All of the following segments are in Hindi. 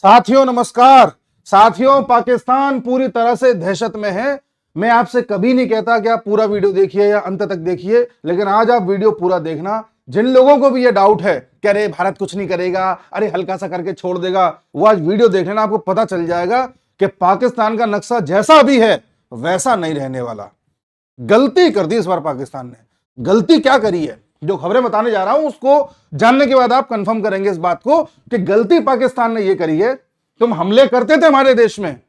साथियों नमस्कार। साथियों, पाकिस्तान पूरी तरह से दहशत में है। मैं आपसे कभी नहीं कहता कि आप पूरा वीडियो देखिए या अंत तक देखिए, लेकिन आज आप वीडियो पूरा देखना। जिन लोगों को भी ये डाउट है कि अरे भारत कुछ नहीं करेगा, अरे हल्का सा करके छोड़ देगा, वो आज वीडियो देख लेना, आपको पता चल जाएगा कि पाकिस्तान का नक्शा जैसा अभी है वैसा नहीं रहने वाला। गलती कर दी इस बार पाकिस्तान ने। गलती क्या करी है, जो खबरें बताने जा रहा हूं उसको जानने के बाद आप कंफर्म करेंगे इस बात को कि गलती पाकिस्तान ने यह करी है। तुम हमले करते थे हमारे देश में,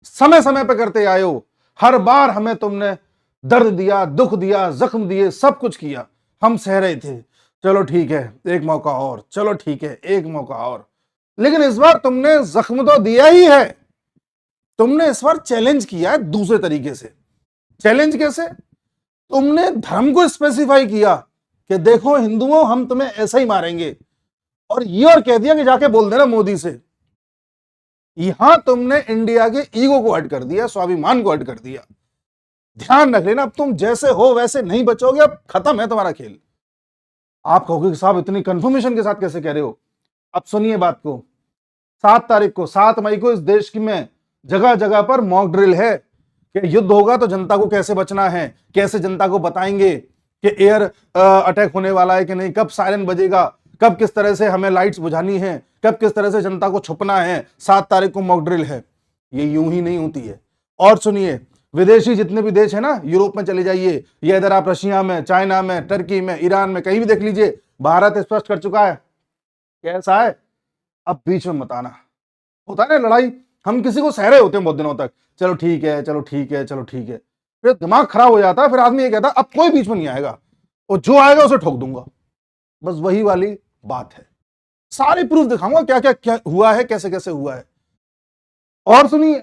समय समय पर करते आए हो, हर बार हमें तुमने दर्द दिया, दुख दिया, जख्म दिए, सब कुछ किया, हम सह रहे थे। चलो ठीक है, एक मौका और, चलो ठीक है, एक मौका और। लेकिन इस बार तुमने जख्म तो दिया ही है। तुमने इस बार चैलेंज किया है दूसरे तरीके से। चैलेंज कैसे? तुमने धर्म को स्पेसिफाई किया कि देखो हिंदुओं, हम तुम्हें ऐसा ही मारेंगे, और ये और कह दिया कि जाके बोल देना मोदी से। यहां तुमने इंडिया के ईगो को हट कर दिया, स्वाभिमान को हट कर दिया। ध्यान रख लेना, अब तुम जैसे हो वैसे नहीं बचोगे, अब खत्म है तुम्हारा खेल। आप कहोगे साहब इतनी कंफर्मेशन के साथ कैसे कह रहे हो? अब सुनिए बात को। 7 मई को इस देश की में जगह जगह पर मॉक ड्रिल है कि युद्ध होगा तो जनता को कैसे बचना है, कैसे जनता को बताएंगे कि एयर अटैक होने वाला है कि नहीं, कब सायरन बजेगा, कब किस तरह से हमें लाइट्स बुझानी है, कब किस तरह से जनता को छुपना है। 7 तारीख को मॉक ड्रिल है। ये यूं ही नहीं होती है। और सुनिए, विदेशी जितने भी देश है ना, यूरोप में चले जाइए या इधर आप रशिया में, चाइना में, टर्की में, ईरान में, कहीं भी देख लीजिए, भारत स्पष्ट कर चुका है। कैसा है? अब बीच में मत आना। होता है ना लड़ाई, हम किसी को सह रहे होते हैं बहुत दिनों तक, चलो ठीक है, चलो ठीक है, चलो ठीक है, फिर दिमाग खराब हो जाता है, फिर आदमी ये कहता है अब कोई बीच में नहीं आएगा, और जो आएगा उसे ठोक दूंगा। बस वही वाली बात है। सारे प्रूफ दिखाऊंगा क्या क्या क्या हुआ है, कैसे कैसे हुआ है। और सुनिए,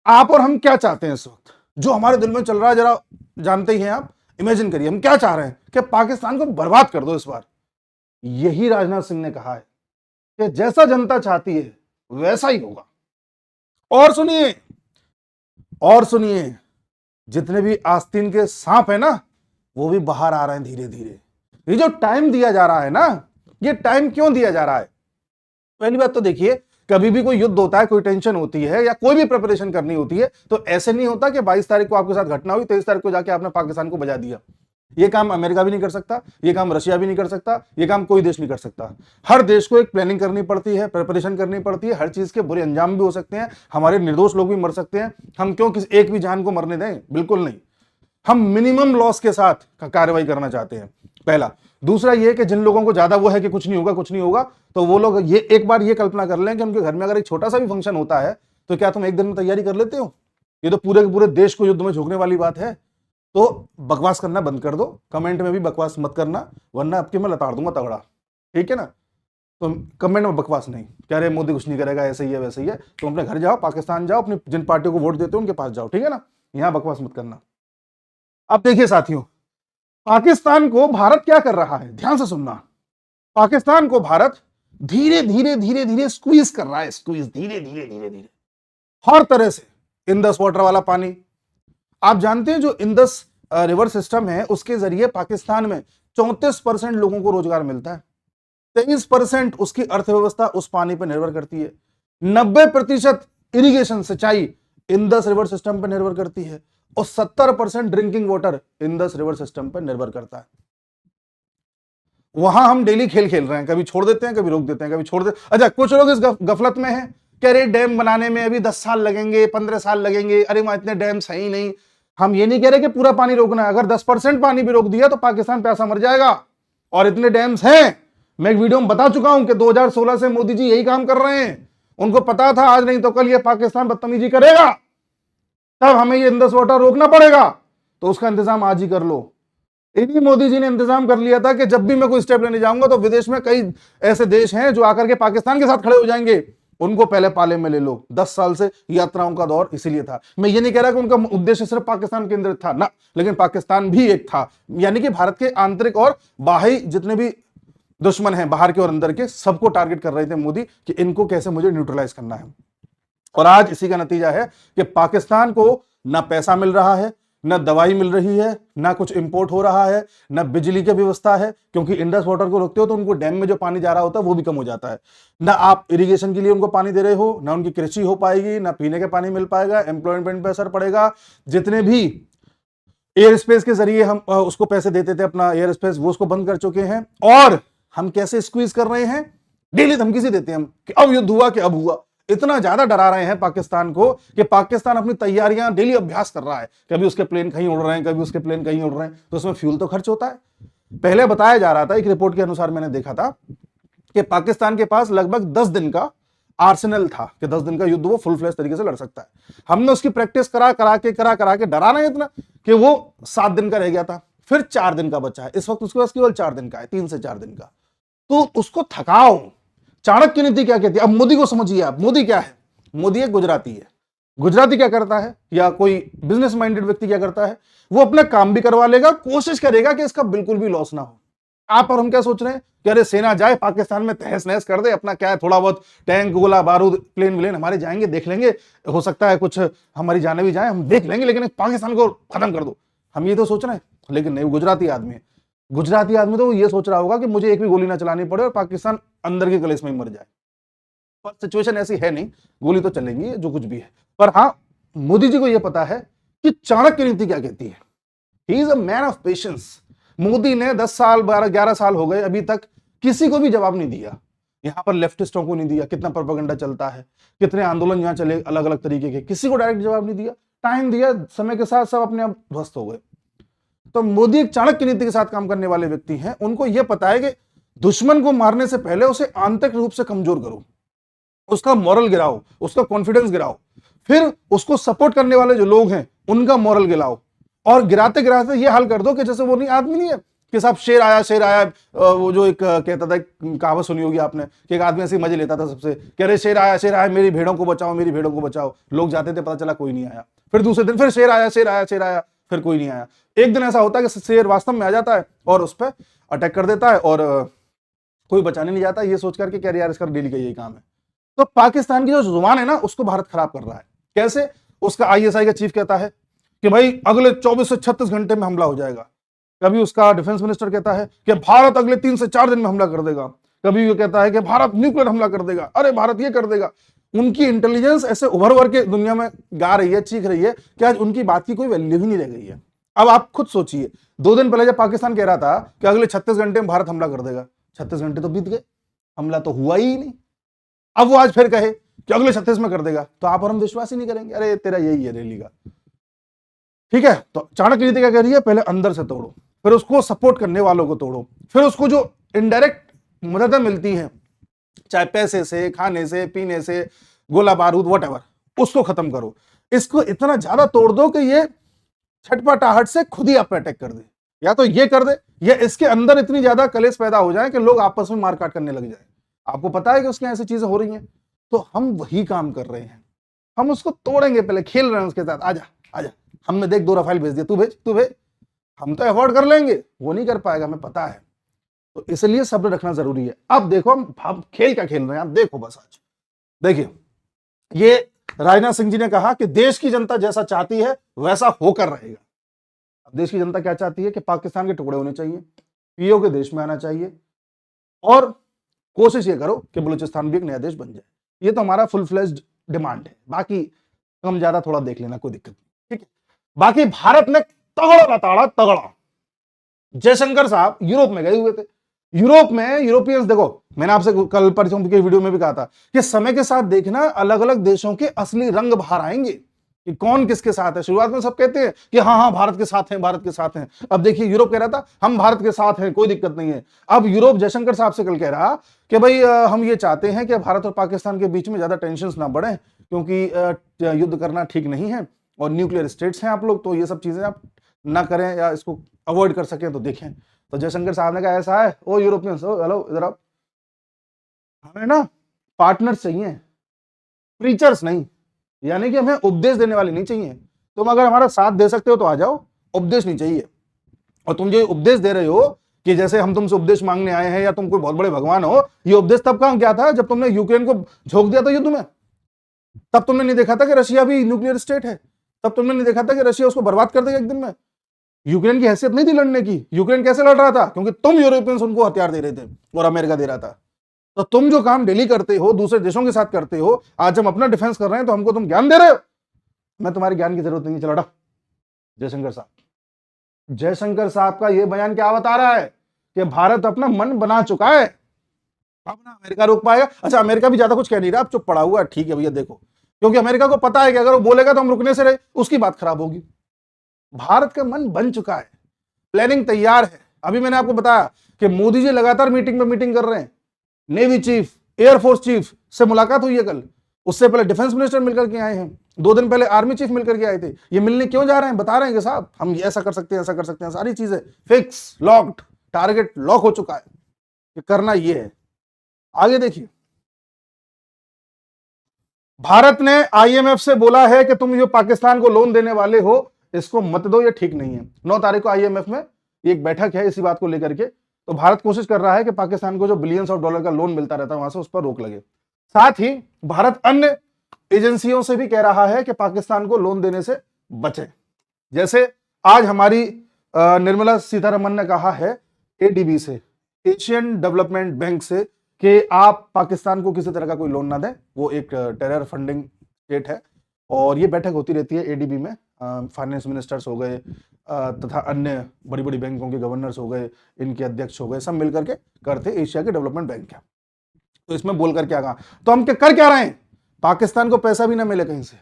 आप और हम क्या चाहते हैं इस वक्त, जो हमारे दिल में चल रहा है जरा जानते ही हैं आप। इमेजिन करिए हम क्या चाह रहे हैं कि पाकिस्तान को बर्बाद कर दो इस बार। यही राजनाथ सिंह ने कहा है कि जैसा जनता चाहती है वैसा ही होगा। और सुनिए, जितने भी आस्तीन के सांप है ना, वो भी बाहर आ रहे हैं धीरे धीरे। ये जो टाइम दिया जा रहा है ना, ये टाइम क्यों दिया जा रहा है? पहली बात तो देखिए, कभी भी कोई युद्ध होता है, कोई टेंशन होती है या कोई भी प्रिपरेशन करनी होती है, तो ऐसे नहीं होता कि 22 तारीख को आपके साथ घटना हुई, 23 तारीख को जाके आपने पाकिस्तान को बजा दिया। ये काम अमेरिका भी नहीं कर सकता, ये काम रशिया भी नहीं कर सकता, ये काम कोई देश नहीं कर सकता। हर देश को एक प्लानिंग करनी पड़ती है, प्रिपरेशन करनी पड़ती है। हर चीज के बुरे अंजाम भी हो सकते हैं, हमारे निर्दोष लोग भी मर सकते हैं। हम क्यों किसी एक भी जान को मरने दें? बिल्कुल नहीं। हम मिनिमम लॉस के साथ कार्रवाई करना चाहते हैं, पहला। दूसरा ये कि जिन लोगों को ज्यादा वो है कि कुछ नहीं होगा, कुछ नहीं होगा, तो वो लोग ये एक बार ये कल्पना कर लें कि उनके घर में अगर एक छोटा सा भी फंक्शन होता है तो क्या तुम एक दिन में तैयारी कर लेते हो? ये तो पूरे के पूरे देश को युद्ध में झोंकने वाली बात है। तो बकवास करना बंद कर दो, कमेंट में भी बकवास मत करना, वरना आपके मैं लताड़ दूंगा तगड़ा, ठीक है ना? तो कमेंट में बकवास नहीं, कह रहे मोदी कुछ नहीं करेगा, ऐसे ही है वैसे ही है। तुम अपने घर जाओ, पाकिस्तान जाओ, अपनी जिन पार्टियों को वोट देते हो उनके पास जाओ, ठीक है ना? यहां बकवास मत करना। अब देखिए साथियों, पाकिस्तान को भारत क्या कर रहा है, ध्यान से सुनना। पाकिस्तान को भारत धीरे धीरे धीरे धीरे स्क्वीज कर रहा है, स्क्वीज, धीरे धीरे धीरे धीरे, हर तरह से। इंदस वाटर वाला पानी, आप जानते हैं जो इंदस रिवर सिस्टम है, उसके जरिए पाकिस्तान में 34% लोगों को रोजगार मिलता है। 23% उसकी अर्थव्यवस्था उस पानी पर निर्भर करती है। 90% इरिगेशन, सिंचाई इंदस रिवर सिस्टम पर निर्भर करती है, और 70% drinking water Indus river system पर निर्भर करता है। वहां हम डेली खेल खेल रहे हैं, कभी छोड़ देते हैं, कभी रोक देते हैं, कभी छोड़ देते। अच्छा, कुछ लोग इस गफलत में हैं कि अरे डैम बनाने में अभी 10 साल लगेंगे, 15 साल लगेंगे, अरे वहां इतने डैम सही नहीं। हम ये नहीं कह रहे कि पूरा पानी रोकना है, अगर 10% पानी भी रोक दिया तो पाकिस्तान प्यासा मर जाएगा। और इतने डैम्स हैं, मैं एक वीडियो में बता चुका हूं कि 2016 से मोदी जी यही काम कर रहे हैं। उनको पता था आज नहीं तो कल ये पाकिस्तान बदतमीजी करेगा, तब हमें ये इंदस वाटर रोकना पड़ेगा, तो उसका इंतजाम आज ही कर लो। इन्हीं मोदी जी ने इंतजाम कर लिया था कि जब भी मैं कोई स्टेप लेने जाऊंगा तो विदेश में कई ऐसे देश हैं जो आकर के पाकिस्तान के साथ खड़े हो जाएंगे, उनको पहले पाले में ले लो। 10 साल से यात्राओं का दौर इसीलिए था। मैं ये नहीं कह रहा कि उनका उद्देश्य सिर्फ पाकिस्तान केंद्रित था ना, लेकिन पाकिस्तान भी एक था। यानी कि भारत के आंतरिक और बाहरी जितने भी दुश्मन हैं, बाहर के और अंदर के, सबको टारगेट कर रहे थे मोदी कि इनको कैसे मुझे न्यूट्रलाइज करना है। और आज इसी का नतीजा है कि पाकिस्तान को ना पैसा मिल रहा है, ना दवाई मिल रही है, ना कुछ इंपोर्ट हो रहा है, ना बिजली की व्यवस्था है, क्योंकि इंडस वाटर को रोकते हो तो उनको डैम में जो पानी जा रहा होता है वो भी कम हो जाता है। ना आप इरिगेशन के लिए उनको पानी दे रहे हो, ना उनकी कृषि हो पाएगी, ना पीने का पानी मिल पाएगा, एम्प्लॉयमेंट पे असर पड़ेगा। जितने भी एयर स्पेस के जरिए हम उसको पैसे देते थे, अपना एयर स्पेस, वो उसको बंद कर चुके हैं। और हम कैसे स्क्वीज कर रहे हैं, डेली धमकी से देते हैं हम कि अब युद्ध हुआ कि अब हुआ। इतना ज्यादा डरा रहे हैं पाकिस्तान को कि पाकिस्तान अपनी तैयारियां डेली अभ्यास कर रहा है, कभी उसके प्लेन कहीं उड़ रहे हैं, कभी उसके प्लेन कहीं उड़ रहे हैं, तो उसमें फ्यूल तो खर्च होता है। पहले बताया जा रहा था, एक रिपोर्ट के अनुसार मैंने देखा था कि पाकिस्तान के पास लगभग 10 दिन का आर्सेनल था कि 10 दिन का युद्ध वो फुल फ्लैश तरीके से लड़ सकता है। हमने उसकी प्रैक्टिस करा करा के डरा रहे इतना कि वो 7 दिन का रह गया था, फिर 4 दिन का बचा है। इस वक्त उसके पास केवल 4 दिन का है, 3 से 4 दिन का। तो उसको थकाओ। चाणक्य नीति क्या कहती है, अब मोदी को समझिए आप। मोदी क्या है, मोदी एक गुजराती है। गुजराती क्या करता है, या कोई बिजनेस माइंडेड व्यक्ति क्या करता है, वो अपना काम भी करवा लेगा, कोशिश करेगा कि इसका बिल्कुल भी लॉस ना हो। आप और हम क्या सोच रहे हैं कि अरे सेना जाए पाकिस्तान में तहस नहस कर दे, अपना क्या है थोड़ा बहुत टैंक गोला बारूद प्लेन विलेन हमारे जाएंगे, देख लेंगे, हो सकता है कुछ हमारी जाने भी जाए, हम देख लेंगे, लेकिन पाकिस्तान को खत्म कर दो। हम ये तो सोच रहे हैं, लेकिन नहीं, गुजराती आदमी है। गुजराती आदमी तो ये सोच रहा होगा कि मुझे एक भी गोली ना चलानी पड़े और पाकिस्तान अंदर के कलेश में ही मर जाए। पर सिचुएशन ऐसी है नहीं, गोली तो चलेंगी जो कुछ भी है। पर हाँ, मोदी जी को यह पता है कि चाणक्य नीति क्या कहती है। He is a man of patience. Modi ने 10 साल 11 साल हो गए, अभी तक किसी को भी जवाब नहीं दिया। यहां पर लेफ्टिस्टों को नहीं दिया, कितना प्रोपेगेंडा चलता है, कितने आंदोलन यहां चले अलग अलग तरीके के, किसी को डायरेक्ट जवाब नहीं दिया। टाइम दिया, समय के साथ सब अपने आप ध्वस्त हो गए। तो मोदी एक चाणक्य नीति के साथ काम करने वाले व्यक्ति हैं। उनको यह पता है कि दुश्मन को मारने से पहले उसे आंतरिक रूप से कमजोर करो, उसका मॉरल गिराओ, उसका कॉन्फिडेंस गिराओ, फिर उसको सपोर्ट करने वाले जो लोग हैं उनका मॉरल गिराओ, और गिराते गिराते ये हाल कर दो कि जैसे वो नहीं आदमी नहीं है कि साहब शेर आया। वो जो एक कहता था, कहावत सुनी होगी आपने कि एक आदमी ऐसे मजे लेता था सबसे, कह रहे शेर आया मेरी भेड़ों को बचाओ, मेरी भेड़ों को बचाओ। लोग जाते थे, पता चला कोई नहीं आया। फिर दूसरे दिन फिर शेर आया, फिर कोई नहीं आया। एक दिन ऐसा होता है कि शेर वास्तव में आ जाता है और उस पर अटैक कर देता है और कोई बचाने नहीं जाता, ये सोच करके कह यार इसका डेली का यही काम है। तो पाकिस्तान की जो जुबान है ना, उसको भारत खराब कर रहा है। कैसे? उसका आईएसआई का चीफ कहता है कि भाई अगले 24 से 36 घंटे में हमला हो जाएगा। कभी उसका डिफेंस मिनिस्टर कहता है कि भारत अगले 3 से 4 दिन में हमला कर देगा। कभी वो कहता है कि भारत न्यूक्लियर हमला कर देगा, अरे भारत ये कर देगा। उनकी इंटेलिजेंस ऐसे उभर उभर के दुनिया में गा रही है, चीख रही है कि आज उनकी बात की कोई वैल्यू ही नहीं रह गई है। अब आप खुद सोचिए, 2 दिन पहले जब पाकिस्तान कह रहा था कि अगले 36 घंटे में भारत हमला कर देगा, 36 घंटे तो बीत गए, हमला तो हुआ ही नहीं। अब वो आज फिर कहे कि अगले 36 में कर देगा, तो आप और हम विश्वास ही नहीं करेंगे, अरे तेरा यही है रैली का। ठीक है, तो चाणक्य नीति क्या कह रही है, पहले अंदर से तोड़ो, फिर उसको सपोर्ट करने वालों को तोड़ो, फिर उसको जो इनडायरेक्ट मदद मिलती है, चाहे पैसे से, खाने से, पीने से, गोला बारूद व्हाटएवर, उसको खत्म करो। इसको इतना ज्यादा तोड़ दो कि ये छटपटाहट से खुद ही आप पे अटैक कर दे, या तो ये कर दे, या इसके अंदर इतनी ज्यादा कलेश पैदा हो जाए कि लोग आपस में मारकाट करने लग जाए। आपको पता है कि उसके ऐसी चीजें हो रही हैं, तो हम वही काम कर रहे हैं। हम उसको तोड़ेंगे, पहले खेल रहे हैं उसके साथ। आजा आजा, हमने देख 2 रफाल भेज दिया, तू भेज। हम तो अवॉइड कर लेंगे, वो नहीं कर पाएगा, हमें पता है। तो इसलिए सब्र रखना जरूरी है। अब देखो हम खेल क्या खेल रहे हैं, आप देखो बस। आज देखिए, ये राजनाथ सिंह जी ने कहा कि देश की जनता जैसा चाहती है वैसा होकर रहेगा। अब देश की जनता क्या चाहती है कि पाकिस्तान के टुकड़े होने चाहिए, पीओ के देश में आना चाहिए, और कोशिश ये करो कि बलूचिस्तान भी एक नया देश बन जाए। ये तो हमारा फुल फ्लेज्ड डिमांड है। बाकी कम ज्यादा थोड़ा देख लेना, कोई दिक्कत नहीं। ठीक है, बाकी भारत ने तगड़ा। जयशंकर साहब यूरोप में गए हुए थे। यूरोप में यूरोपियंस, देखो मैंने आपसे कल परसों के वीडियो में भी कहा था कि समय के साथ देखना अलग अलग देशों के असली रंग बाहर आएंगे कि कौन किसके साथ है। शुरुआत में सब कहते हैं कि हाँ भारत के साथ हैं, भारत के साथ हैं। अब देखिए, यूरोप कह रहा था हम भारत के साथ हैं, कोई दिक्कत नहीं है। अब यूरोप जयशंकर साहब से कल कह रहा कि भाई हम ये चाहते हैं कि भारत और पाकिस्तान के बीच में ज्यादा टेंशन ना बढ़े, क्योंकि युद्ध करना ठीक नहीं है, और न्यूक्लियर स्टेट्स हैं आप लोग, तो ये सब चीजें आप ना करें, या इसको अवॉइड कर सकें तो देखें। तो जयशंकर साहब ने कहा ऐसा है, ओ यूरोपियंस, ओ हेलो इधर आओ, हमें ना पार्टनर्स चाहिए, प्रीचर्स नहीं। यानी कि हमें उपदेश देने वाले नहीं चाहिए। तुम अगर हमारा साथ दे सकते हो तो आ जाओ, उपदेश नहीं चाहिए। और तुम जो उपदेश दे रहे हो कि जैसे हम तुमसे उपदेश मांगने आए हैं या तुम कोई बहुत बड़े भगवान हो, ये उपदेश तब कहां क्या था जब तुमने यूक्रेन को झोंक दिया था युद्ध में। तब तुमने नहीं देखा था कि रशिया भी न्यूक्लियर स्टेट है। तब तुमने नहीं देखा था कि रशिया उसको बर्बाद कर देगा एक दिन में? यूक्रेन की हैसियत नहीं थी लड़ने की। यूक्रेन कैसे लड़ रहा था? क्योंकि तुम यूरोपियंस उनको हथियार दे रहे थे और अमेरिका दे रहा था। तो तुम जो काम डेली करते हो, दूसरे देशों के साथ करते हो, आज हम अपना डिफेंस कर रहे हैं तो हमको तुम ज्ञान दे रहे हो। मैं तुम्हारे ज्ञान की जरूरत नहीं, चलो जयशंकर साहब। जयशंकर साहब का यह बयान क्या बता रहा है कि भारत अपना मन बना चुका है, अब ना अमेरिका रोक पाएगा। अच्छा, अमेरिका भी ज्यादा कुछ कह नहीं रहा, अब चुप पड़ा हुआ है, ठीक है भैया देखो, क्योंकि अमेरिका को पता है कि अगर वो बोलेगा तो हम रुकने से रहे, उसकी बात खराब होगी। भारत का मन बन चुका है, प्लानिंग तैयार है। अभी मैंने आपको बताया कि मोदी जी लगातार मीटिंग पे मीटिंग कर रहे हैं। नेवी चीफ, एयरफोर्स चीफ से मुलाकात हुई है कल, उससे पहले डिफेंस मिनिस्टर मिलकर के आए हैं, 2 दिन पहले आर्मी चीफ मिलकर के आए थे। ये मिलने क्यों जा रहे हैं? बता रहे हैं कि साहब हम ऐसा कर सकते हैं, ऐसा कर सकते हैं, सारी चीजें फिक्स, लॉक्ड, टारगेट लॉक हो चुका है कि करना ये है। आगे देखिए, भारत ने आईएमएफ से बोला है कि तुम जो पाकिस्तान को लोन देने वाले हो इसको मत दो, ये ठीक नहीं है। 9 तारीख को आईएमएफ में एक बैठक है इसी बात को लेकर के। तो भारत कोशिश कर रहा है कि पाकिस्तान को जो बिलियंस ऑफ डॉलर का लोन मिलता रहता है वहां से उस पर रोक लगे। साथ ही भारत अन्य एजेंसियों से भी कह रहा है कि पाकिस्तान को लोन देने से बचे। जैसे आज हमारी निर्मला सीतारमन ने कहा है एडीबी से, एशियन डेवलपमेंट बैंक से, कि आप पाकिस्तान को किसी तरह का कोई लोन ना दें, वो एक टेरर फंडिंग स्टेट है। और ये बैठक होती रहती है एडीबी में, फाइनेंस मिनिस्टर्स हो गए तथा अन्य बड़ी बड़ी बैंकों के गवर्नर्स हो गए, इनके अध्यक्ष हो गए, सब मिलकर के करते एशिया के डेवलपमेंट बैंक है। तो इसमें बोलकर क्या कहा, तो हम कर क्या रहे हैं? पाकिस्तान को पैसा भी ना मिले कहीं से,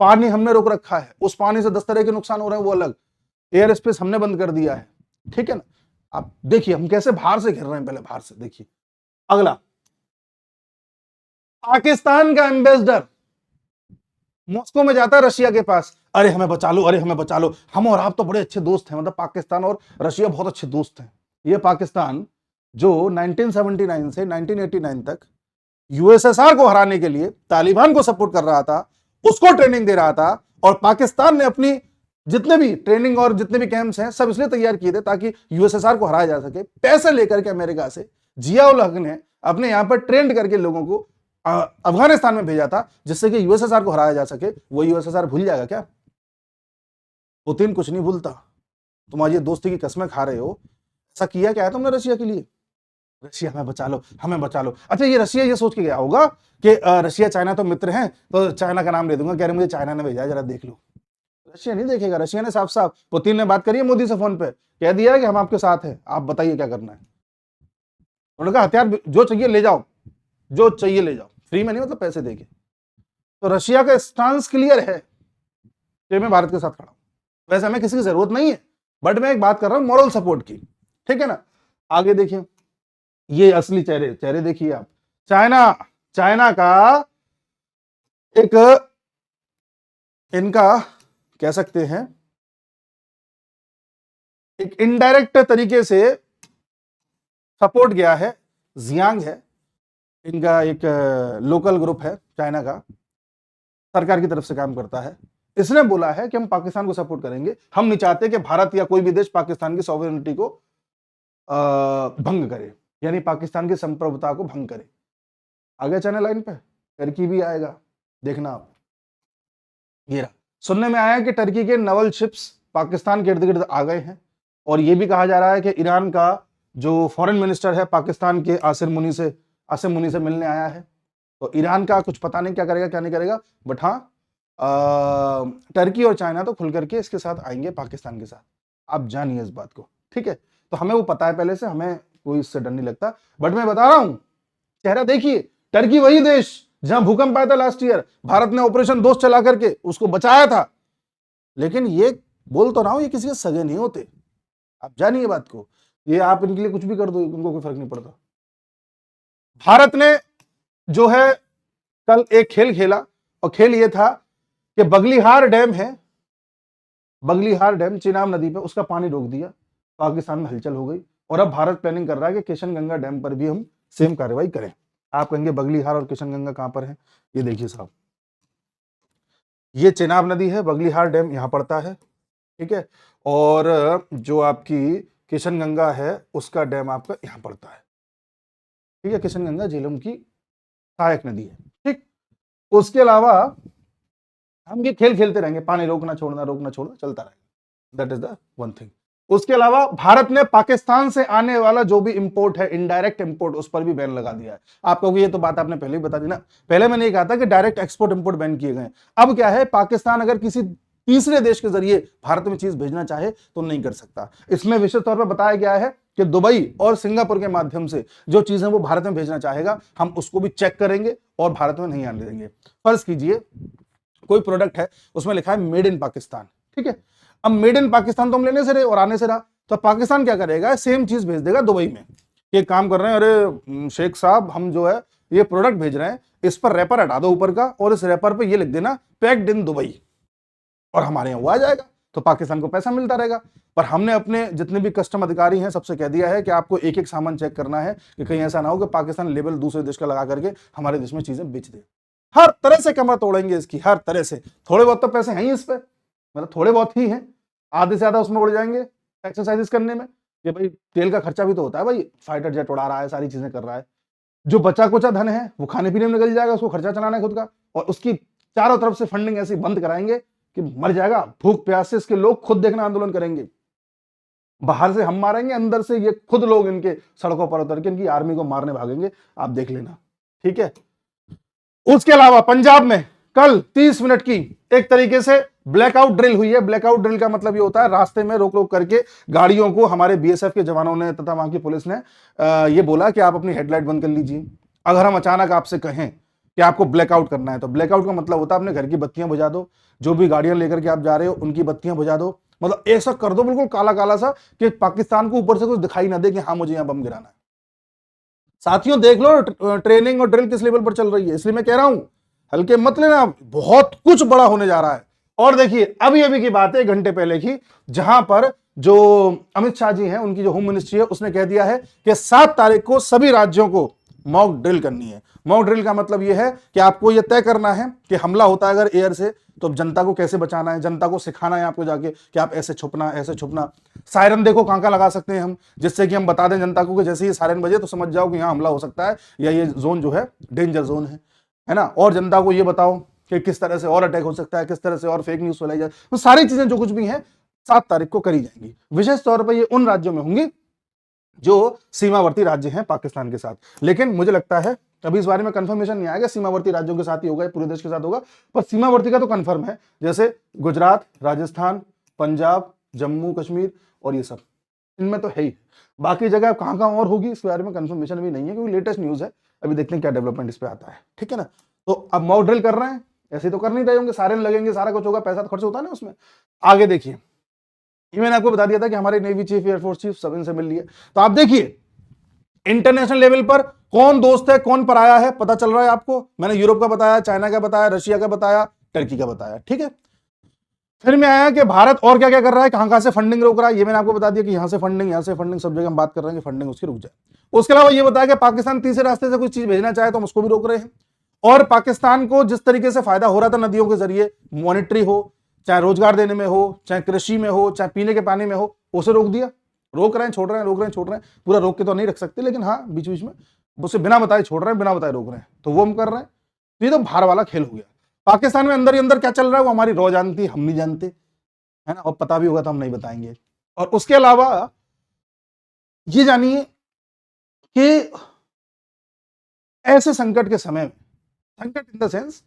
पानी हमने रोक रखा है, उस पानी से 10 तरह के नुकसान हो रहे हैं वो अलग, एयर स्पेस हमने बंद कर दिया है, ठीक है ना। आप देखिए हम कैसे बाहर से घेर रहे हैं, पहले बाहर से देखिए। अगला, पाकिस्तान का एम्बेसडर मॉस्को में जाता है रशिया के पास, अरे हमें बचा लो, अरे हमें बचा लो, हम और आप तो बड़े अच्छे दोस्त हैं, मतलब पाकिस्तान और रशिया बहुत अच्छे दोस्त हैं। ये पाकिस्तान जो 1979 से 1989 तक यूएसएसआर को हराने के लिए तालिबान को सपोर्ट कर रहा था, उसको ट्रेनिंग दे रहा था, और पाकिस्तान ने अपनी जितने भी ट्रेनिंग और जितने भी कैंप्स हैं सब इसलिए तैयार किए थे ताकि यूएसएसआर को हराया जा सके। पैसे लेकर के अमेरिका से जियाउल हक ने अपने यहां पर ट्रेंड करके लोगों को अफगानिस्तान में भेजा था जिससे कि यूएसएसआर को हराया जा सके। वो यूएसएसआर भूल जाएगा क्या? पुतिन कुछ नहीं भूलता। तुम आज ये दोस्ती की कस्में खा रहे हो, ऐसा किया क्या है तुमने रशिया के लिए? रशिया हमें बचा लो, हमें बचा लो। अच्छा, ये रशिया ये सोच के गया होगा कि रशिया चाइना तो मित्र हैं, तो चाइना का नाम ले दूंगा, कह रहे मुझे चाइना ने भेजा, जरा देख लो। रशिया नहीं देखेगा, रशिया ने साफ साफ, पुतिन ने बात करी है मोदी से फोन पे, कह दिया है कि हम आपके साथ हैं, आप बताइए क्या करना है। उन्होंने कहा हथियार जो चाहिए ले जाओ, जो चाहिए ले जाओ, फ्री में नहीं, मतलब पैसे देके। तो रशिया का स्टांस क्लियर है कि मैं भारत के साथ खड़ा हूं। वैसे हमें किसी की जरूरत नहीं है, बट मैं एक बात कर रहा हूं मॉरल सपोर्ट की, ठीक है ना। आगे देखिए, ये असली चेहरे देखिए आप। चाइना का एक, इनका कह सकते हैं एक इनडायरेक्ट तरीके से सपोर्ट गया है। जियांग है इनका एक लोकल ग्रुप है चाइना का, सरकार की तरफ से काम करता है। इसने बोला है कि हम पाकिस्तान को सपोर्ट करेंगे, हम नहीं चाहते कि भारत या कोई भी देश पाकिस्तान की सॉवरेनिटी को भंग करे, यानी पाकिस्तान की संप्रभुता को भंग करे। आगे चैनल लाइन पे टर्की भी आएगा, देखना आप। ये रहा, सुनने में आया कि टर्की के नवल शिप्स पाकिस्तान के इर्द गिर्द आ गए हैं, और यह भी कहा जा रहा है कि ईरान का जो फॉरेन मिनिस्टर है पाकिस्तान के आसिम मुनी से मिलने आया है। तो ईरान का कुछ पता नहीं क्या करेगा क्या नहीं करेगा, बट हाँ टर्की और चाइना तो खुल करके इसके साथ आएंगे पाकिस्तान के साथ, आप जानिए इस बात को, ठीक है। तो हमें वो पता है पहले से, हमें कोई इससे डर नहीं लगता। बट मैं बता रहा हूं, चेहरा देखिए, टर्की वही देश जहां भूकंप आया था लास्ट ईयर, भारत ने ऑपरेशन दोस्त चला करके उसको बचाया था। लेकिन ये बोल तो रहा हूं, ये किसी के सगे नहीं होते, आप जानिए बात को। ये आप इनके लिए कुछ भी कर दो, उनको कोई फर्क नहीं पड़ता। भारत ने जो है कल एक खेल खेला, और खेल ये था कि बगलीहार डैम है, बगलीहार डैम चिनाब नदी पे, उसका पानी रोक दिया, पाकिस्तान में हलचल हो गई। और अब भारत प्लानिंग कर रहा है कि किशनगंगा डैम पर भी हम सेम कार्रवाई करें। आप कहेंगे बगलीहार और किशनगंगा कहां पर है? ये देखिए साहब, ये चिनाब नदी है, बगलीहार डैम यहां पड़ता है, ठीक है। और जो आपकी किशनगंगा है उसका डैम आपका यहां पड़ता है, ठीक है। किशनगंगा झेलम की सहायक नदी है, ठीक। उसके अलावा हम ये खेल खेलते रहेंगे, पानी रोकना छोड़ना चलता रहेगा। That is the one thing. उसके अलावा भारत ने पाकिस्तान से आने वाला जो भी इंपोर्ट है, इनडायरेक्ट इंपोर्ट, उस पर भी बैन लगा दिया है। आप कहोगे ये तो बात आपने पहले ही बता दी ना। पहले मैंने ये कहा था कि डायरेक्ट एक्सपोर्ट इंपोर्ट बैन किए गए। अब क्या है, पाकिस्तान अगर किसी तीसरे देश के जरिए भारत में चीज भेजना चाहे तो नहीं कर सकता। इसमें विशेष तौर पर बताया गया है कि दुबई और सिंगापुर के माध्यम से जो चीजें वो भारत में भेजना चाहेगा, हम उसको भी चेक करेंगे और भारत में नहीं आने देंगे। फर्ज कीजिए कोई प्रोडक्ट है, उसमें लिखा है मेड इन पाकिस्तान, ठीक है। अब मेड इन पाकिस्तान तो हम लेने से रहे और आने से रहा, तो पाकिस्तान क्या करेगा, सेम चीज भेज देगा दुबई में। ये काम कर रहे हैं, अरे शेख साहब हम जो है ये प्रोडक्ट भेज रहे हैं, इस पर रैपर हटा दो ऊपर का और इस रैपर पे ये लिख देना पैक्ड इन दुबई, और हमारे यहाँ वो आ जाएगा, तो पाकिस्तान को पैसा मिलता रहेगा। पर हमने अपने जितने भी कस्टम अधिकारी हैं सबसे कह दिया है कि आपको एक एक सामान चेक करना है कि कहीं ऐसा ना हो कि पाकिस्तान लेबल दूसरे देश का लगा करके हमारे देश में चीजें बेच दे। हर तरह से कमर तोड़ेंगे इसकी, हर तरह से। थोड़े बहुत तो पैसे हैं ही इस पे, मतलब थोड़े बहुत ही हैं, आधे से ज्यादा उसमें उड़ जाएंगे एक्सरसाइजेस करने में, कि भाई तेल का खर्चा भी तो होता है, भाई फाइटर जेट उड़ा रहा है, सारी चीजें कर रहा है। जो बचा कुचा धन है वो खाने पीने में निकल जाएगा, उसको खर्चा चलाना है खुद का, और उसकी चारों तरफ से फंडिंग ऐसी बंद कराएंगे कि मर जाएगा भूख प्यास से। इसके लोग खुद देखना आंदोलन करेंगे, बाहर से हम मारेंगे, अंदर से ये खुद लोग इनके सड़कों पर उतर के इनकी आर्मी को मारने भागेंगे, आप देख लेना, ठीक है। उसके अलावा पंजाब में कल 30 मिनट की एक तरीके से ब्लैकआउट ड्रिल हुई है। ब्लैकआउट ड्रिल का मतलब ये होता है रास्ते में रोक रोक करके गाड़ियों को हमारे बीएसएफ के जवानों ने तथा वहां की पुलिस ने ये बोला कि आप अपनी हेडलाइट बंद कर लीजिए। अगर हम अचानक आपसे कहें कि आपको ब्लैकआउट करना है, तो ब्लैकआउट का मतलब होता है अपने घर की बत्तियां बुझा दो, जो भी गाड़ियां लेकर के आप जा रहे हो उनकी बत्तियां बुझा दो, मतलब ऐसा कर दो बिल्कुल काला काला सा कि पाकिस्तान को ऊपर से कुछ दिखाई ना दे कि हाँ मुझे यहां बम गिराना है। साथियों देख लो ट्रेनिंग और ड्रिल किस लेवल पर चल रही है, इसलिए मैं कह रहा हूं हल्के मत लेना, बहुत कुछ बड़ा होने जा रहा है। और देखिए अभी अभी की बात है, 1 घंटे पहले की, जहां पर जो अमित शाह जी हैं, उनकी जो होम मिनिस्ट्री है, उसने कह दिया है कि 7 तारीख को सभी राज्यों को मॉक ड्रिल करनी है। मॉक ड्रिल का मतलब यह है कि आपको यह तय करना है कि हमला होता है अगर एयर से, तो जनता को कैसे बचाना है, जनता को सिखाना है आपको जाके कि आप ऐसे छुपना, ऐसे छुपना। सायरन देखो कहां कहां लगा सकते हैं हम, जिससे कि हम बता दें जनता को कि जैसे ही सायरन बजे तो समझ जाओ कि यहां हमला हो सकता है या ये जोन जो है डेंजर जोन है ना। और जनता को ये बताओ कि किस तरह से और अटैक हो सकता है, किस तरह से और फेक न्यूज फैलाई जाए, तो सारी चीजें जो कुछ भी हैं 7 तारीख को करी जाएंगी। विशेष तौर पर ये उन राज्यों में होंगी जो सीमावर्ती राज्य हैं पाकिस्तान के साथ। लेकिन मुझे लगता है अभी इस बारे में कंफर्मेशन नहीं आएगा सीमावर्ती राज्यों के साथ ही होगा, पूरे देश के साथ होगा, पर सीमावर्ती का तो कंफर्म है, जैसे गुजरात, राजस्थान, पंजाब, जम्मू कश्मीर और ये सब, इनमें तो है ही। बाकी जगह कहां कहां और होगी इस बारे में कंफर्मेशन भी नहीं है, क्योंकि लेटेस्ट न्यूज है, अभी देखते हैं क्या डेवलपमेंट इस पे आता है, ठीक है ना। तो अब मॉक ड्रिल कर रहे हैं, ऐसे तो कर नहीं रहे होंगे, सारे लगेंगे, सारा कुछ होगा, पैसा तो खर्च होता है ना उसमें। आगे देखिए, ये मैंने आपको बता दिया था कि हमारे नेवी चीफ, एयरफोर्स चीफ सब इनसे मिल लिए। तो आप देखिए इंटरनेशनल लेवल पर कौन दोस्त है कौन पराया है पता चल रहा है आपको। मैंने यूरोप का बताया, चाइना का बताया, रशिया का बताया, टर्की का बताया, ठीक है। फिर मैं आया कि भारत और क्या क्या कर रहा है, कहां कहां से फंडिंग रोक रहा है, ये मैंने आपको बता दिया कि यहां से फंडिंग, यहां से फंडिंग, सब जगह हम बात कर रहे हैं कि फंडिंग उसकी रुक जाए। उसके अलावा ये बताया कि पाकिस्तान तीसरे रास्ते से कुछ चीज भेजना चाहे तो हम उसको भी रोक रहे हैं। और पाकिस्तान को जिस तरीके से फायदा हो रहा था नदियों के जरिए, मॉनिटरी हो, चाहे रोजगार देने में हो, चाहे कृषि में हो, चाहे पीने के पानी में हो, उसे रोक दिया। रोक रहे हैं, छोड़ रहे हैं, रोक रहे हैं, छोड़ रहे हैं, पूरा रोक के तो नहीं रख सकते, लेकिन हाँ बीच बीच में उसे बिना बताए छोड़ रहे हैं, बिना बताए रोक रहे हैं, तो वो हम कर रहे हैं। तो ये तो बाहर वाला खेल हो गया। पाकिस्तान में अंदर ही अंदर क्या चल रहा है वो हमारी रॉ जानती है, हम नहीं जानते, है ना, और पता भी होगा तो हम नहीं बताएंगे। और उसके अलावा ये जानिए कि ऐसे संकट के समय में, संकट इन द सेंस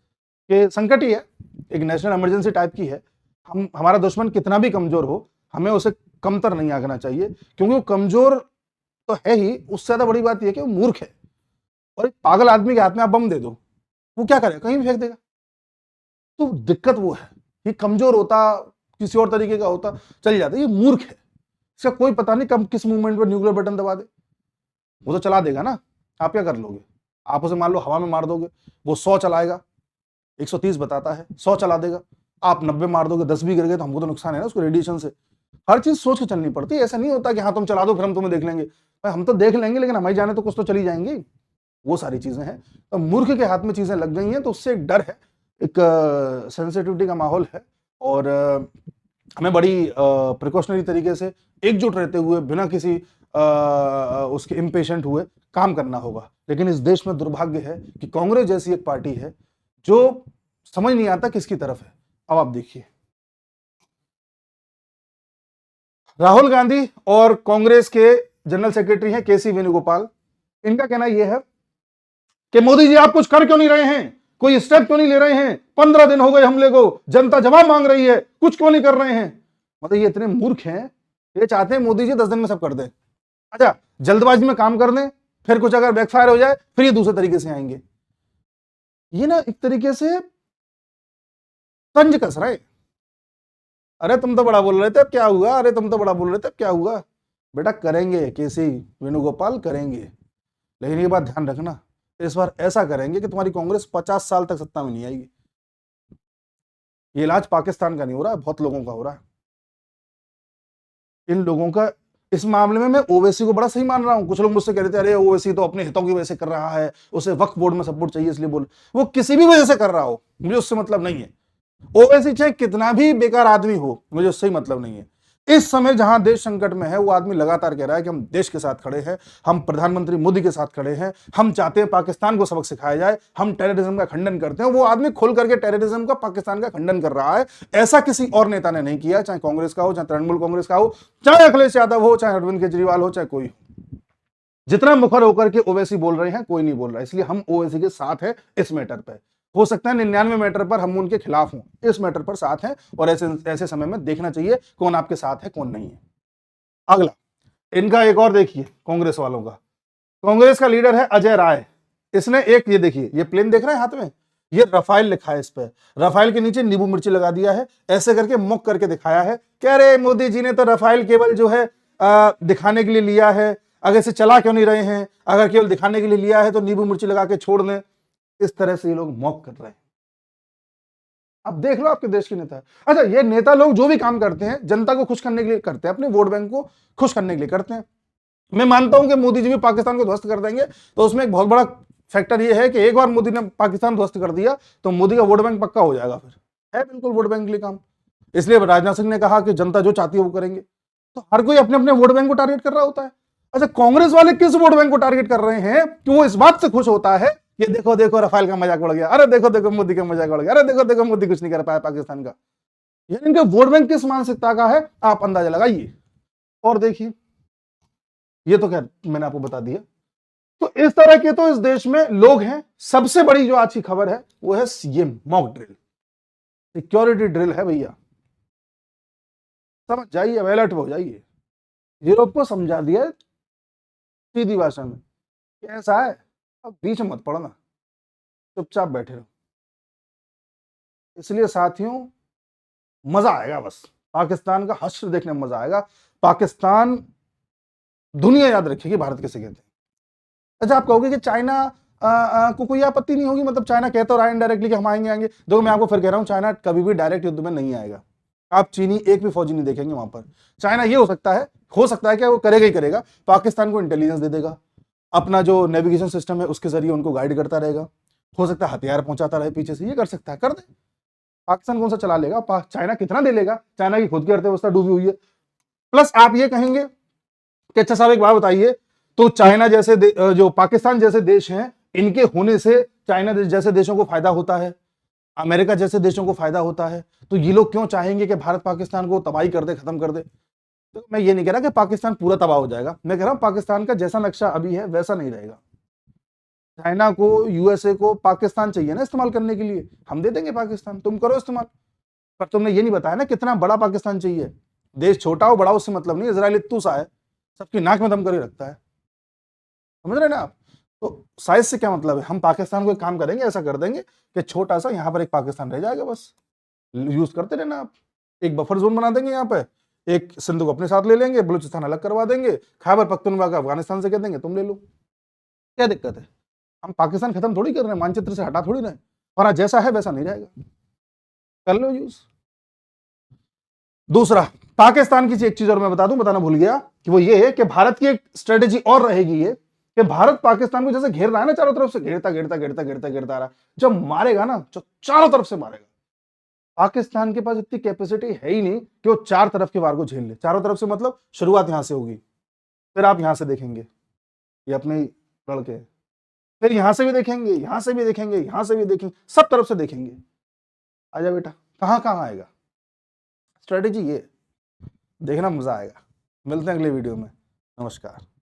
कि संकट ही है, एक नेशनल इमरजेंसी टाइप की है, हमारा दुश्मन कितना भी कमजोर हो हमें उसे कमतर नहीं आंकना चाहिए, क्योंकि वो कमजोर तो है ही, उससे ज्यादा बड़ी बात यह है कि वो मूर्ख है। और एक पागल आदमी के हाथ में आप बम दे दो, वो क्या करेगा, कहीं भी फेंक देगा। तो दिक्कत वो है, ये कमजोर होता, किसी और तरीके का होता, चल जाता, ये मूर्ख है, इसका कोई पता नहीं कब किस मूवमेंट पर न्यूक्लियर बटन दबा दे, वो तो चला देगा ना। आप क्या कर लोगे, आप उसे मान लो हवा में मार दोगे, वो 100 चलाएगा, 130 बताता है, 100 चला देगा, आप 90 मार दोगे, 10 भी गिर गए तो हमको तो नुकसान है ना उसको रेडिएशन से। हर चीज सोच के चलनी पड़ती है, ऐसा नहीं होता कि हाँ तुम चला दो फिर हम तुम्हें देख लेंगे, हम तो देख लेंगे लेकिन हमारी जाने तो कुछ तो चली जाएंगी, वो सारी चीजें हैं। तो मूर्ख के हाथ में चीजें लग गई हैं, तो उससे एक डर है, एक सेंसिटिविटी का माहौल है, और हमें बड़ी प्रिकॉशनरी तरीके से एकजुट रहते हुए बिना किसी उसके इम्पेशेंट हुए काम करना होगा। लेकिन इस देश में दुर्भाग्य है कि कांग्रेस जैसी एक पार्टी है जो समझ नहीं आता किसकी तरफ है। अब आप देखिए, राहुल गांधी और कांग्रेस के जनरल सेक्रेटरी हैं केसी वेणुगोपाल, इनका कहना यह है कि मोदी जी आप कुछ कर क्यों नहीं रहे हैं, कोई स्टेप क्यों नहीं ले रहे हैं, 15 दिन हो गए हमले को, जनता जवाब मांग रही है, कुछ क्यों नहीं कर रहे हैं। मतलब ये इतने मूर्ख हैं, ये चाहते हैं मोदी जी 10 दिन में सब कर दें। अच्छा, जल्दबाजी में काम कर दें, फिर कुछ अगर बैकफायर हो जाए फिर ये दूसरे तरीके से आएंगे। ये ना एक तरीके से तंज कस रहे, अरे तुम तो बड़ा बोल रहे थे अब क्या हुआ, अरे तुम तो बड़ा बोल रहे थे अब क्या हुआ। बेटा करेंगे, केसी वेणुगोपाल करेंगे, लेकिन ये बात ध्यान रखना, इस बार ऐसा करेंगे कि तुम्हारी कांग्रेस 50 साल तक सत्ता में नहीं आएगी। ये इलाज पाकिस्तान का नहीं हो रहा है, बहुत लोगों का हो रहा है। इन लोगों का इस मामले में मैं ओवैसी को बड़ा सही मान रहा हूं। कुछ लोग मुझसे कह रहे थे अरे ओवैसी तो अपने हितों की वजह से कर रहा है, उसे वक्फ बोर्ड में सपोर्ट चाहिए इसलिए बोल, वो किसी भी वजह से कर रहा हो, मुझे उससे मतलब नहीं है। ओवैसी चाहे कितना भी बेकार आदमी हो, मुझे उससे ही मतलब नहीं है। इस समय जहां देश संकट में है, वो आदमी लगातार कह रहा है कि हम देश के साथ खड़े हैं, हम प्रधानमंत्री मोदी के साथ खड़े हैं, हम चाहते हैं पाकिस्तान को सबक सिखाया जाए, हम टेररिज्म का खंडन करते हैं। वो आदमी खुल करके टेररिज्म का, पाकिस्तान का खंडन कर रहा है। ऐसा किसी और नेता ने नहीं किया, चाहे कांग्रेस का हो, चाहे तृणमूल कांग्रेस का हो, चाहे अखिलेश यादव हो, चाहे अरविंद केजरीवाल हो, चाहे कोई हो। जितना मुखर होकर के ओवैसी बोल रहे हैं, कोई नहीं बोल रहा, इसलिए हम ओवैसी के साथ है इस मैटर पर। हो सकता है 99 मैटर पर हम उनके खिलाफ हों, इस मैटर पर साथ हैं, और ऐसे समय में देखना चाहिए कौन आपके साथ है कौन नहीं है। अगला इनका एक और देखिए, कांग्रेस वालों का, कांग्रेस का लीडर है अजय राय। इसने एक, ये देखिए, ये प्लेन देख रहे हैं हाथ में, ये रफाइल लिखा है, इस पर रफाइल के नीचे नींबू मिर्ची लगा दिया है, ऐसे करके मुक करके दिखाया है, कह रहे मोदी जी ने तो रफाइल केवल जो है दिखाने के लिए लिया है, अगर इसे चला क्यों नहीं रहे हैं, अगर केवल दिखाने के लिए लिया है तो नींबू मिर्ची लगा के छोड़ दें। इस तरह से ये लोग मॉक कर रहे हैं। अब देख लो आपके देश के नेता। अच्छा, ये नेता लोग जो भी काम करते हैं जनता को खुश करने के लिए करते हैं, अपने वोट बैंक को खुश करने के लिए करते हैं। मैं मानता हूं कि मोदी जी भी पाकिस्तान को ध्वस्त कर देंगे, तो उसमें एक बहुत बड़ा फैक्टर ये है कि एक बार मोदी ने पाकिस्तान ध्वस्त कर दिया तो मोदी का वोट बैंक पक्का हो जाएगा, फिर है बिल्कुल वोट बैंक के लिए काम। इसलिए राजनाथ सिंह ने कहा कि जनता जो चाहती है वो करेंगे, तो हर कोई अपने अपने वोट बैंक को टारगेट कर रहा होता है। अच्छा, कांग्रेस वाले किस वोट बैंक को टारगेट कर रहे हैं कि वो इस बात से खुश होता है, ये देखो देखो रफाल का मजाक उड़ गया, अरे देखो देखो मोदी का मजाक उड़ गया, अरे देखो देखो मोदी कुछ नहीं कर पाया पाकिस्तान का। यानी इनके वोट बैंक किस मानसिकता का है, आप अंदाजा लगाइए। और देखिए, ये तो क्या मैंने आपको बता दिया। तो इस तरह के तो इस देश में लोग हैं। सबसे बड़ी जो आज की खबर है वो है ये मॉक ड्रिल, सिक्योरिटी ड्रिल है भैया, समझ जाइए, अलर्ट हो जाइए। यूरोप को समझा दिया सीधी भाषा में कैसा है, अब बीच में मत पड़ना, चुपचाप बैठे रहो। इसलिए साथियों मजा आएगा, बस पाकिस्तान का हश्र देखने में मजा आएगा। पाकिस्तान दुनिया याद रखेगी भारत कैसे कहते हैं। अच्छा, आप कहोगे कि चाइना को कोई आपत्ति नहीं होगी, मतलब चाइना कहता रहा है इनडायरेक्टली कि हम आएंगे आएंगे। देखो मैं आपको फिर कह रहा हूं, चाइना कभी भी डायरेक्ट युद्ध में नहीं आएगा। आप चीनी एक भी फौजी नहीं देखेंगे वहां पर। चाइना ये हो सकता है कि वो करेगा ही करेगा, पाकिस्तान को इंटेलिजेंस दे देगा, अपना जो नेविगेशन सिस्टम है उसके जरिए उनको गाइड करता रहेगा, हो सकता है हथियार पहुंचाता रहे पीछे से, ये कर सकता है, कर दे। पाकिस्तान कौन सा चला लेगा, चाइना कितना दे लेगा, चाइना की खुद की अर्थव्यवस्था डूबी हुई है। प्लस आप ये कहेंगे कि अच्छा साहब एक बात बताइए, तो चाइना जैसे जो पाकिस्तान जैसे देश हैं, इनके होने से चाइना जैसे देशों को फायदा होता है, अमेरिका जैसे देशों को फायदा होता है, तो ये लोग क्यों चाहेंगे कि भारत पाकिस्तान को तबाही कर दे, खत्म कर दे। तो मैं ये नहीं कह रहा कि पाकिस्तान पूरा तबाह हो जाएगा, मैं कह रहा हूं पाकिस्तान का जैसा नक्शा अभी है वैसा नहीं रहेगा। चाइना को, यूएसए को पाकिस्तान चाहिए ना इस्तेमाल करने के लिए, हम दे देंगे पाकिस्तान, तुम करो इस्तेमाल। पर तुमने ये नहीं बताया ना कितना बड़ा पाकिस्तान चाहिए। देश छोटा हो बड़ा उससे मतलब नहीं, इजराइल इत्तू सा है, सबकी नाक में दम करके रखता है, समझ रहे ना आप। तो साइज से क्या मतलब है, हम पाकिस्तान को एक काम करेंगे, ऐसा कर देंगे कि छोटा सा यहां पर एक पाकिस्तान रह जाएगा, बस यूज करते रहना आप। एक बफर जोन बना देंगे यहाँ पे, एक सिंधु को अपने साथ ले लेंगे, बलूचिस्तान अलग करवा देंगे, खैबर पख्तूनख्वा का अफगानिस्तान से कह देंगे तुम ले लो, क्या दिक्कत है। हम पाकिस्तान खत्म थोड़ी कर रहे हैं, मानचित्र से हटा थोड़ी रहे, और आज जैसा है वैसा नहीं रहेगा, कर लो यूज। दूसरा, पाकिस्तान की एक चीज और मैं बता दूं, बताना भूल गया, कि वो ये है कि भारत की एक स्ट्रेटेजी और रहेगी ये, कि भारत पाकिस्तान को जैसे घेर रहा है ना चारों तरफ से, घेरता घेरता घेरता घेरता घेरता रहा, जब मारेगा ना, जो चारों तरफ से मारेगा। पाकिस्तान के पास इतनी कैपेसिटी है ही नहीं कि वो चार तरफ के वार को झेल ले। चारों तरफ से मतलब शुरुआत यहां से होगी, फिर आप यहां से देखेंगे ये अपने लड़के हैं, फिर यहां से भी देखेंगे, यहां से भी देखेंगे, यहां से भी देखेंगे, सब तरफ से देखेंगे। आजा बेटा। कहाँ कहाँ आएगा। स्ट्रेटेजी ये, देखना मजा आएगा। मिलते हैं अगले वीडियो में। नमस्कार।